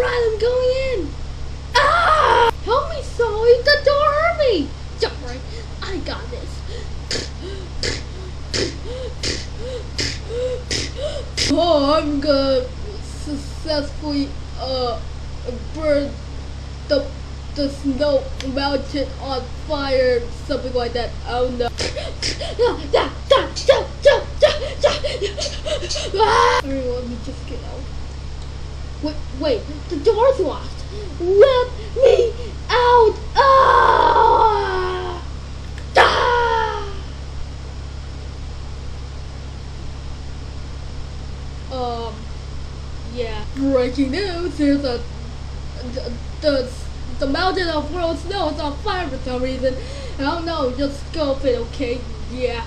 Alright, I'm going in. Ah! Help me, Sully. The door hurt me. Don't worry. I got this. Oh, I'm gonna successfully burn the snow mountain on fire, something like that. I don't know. Alright, let me just get out. Wait, the door's locked. Let me out! Ah! Yeah. Breaking news, there's the mountain of world snow is on fire for some reason. I don't know, just go with it, okay? Yeah.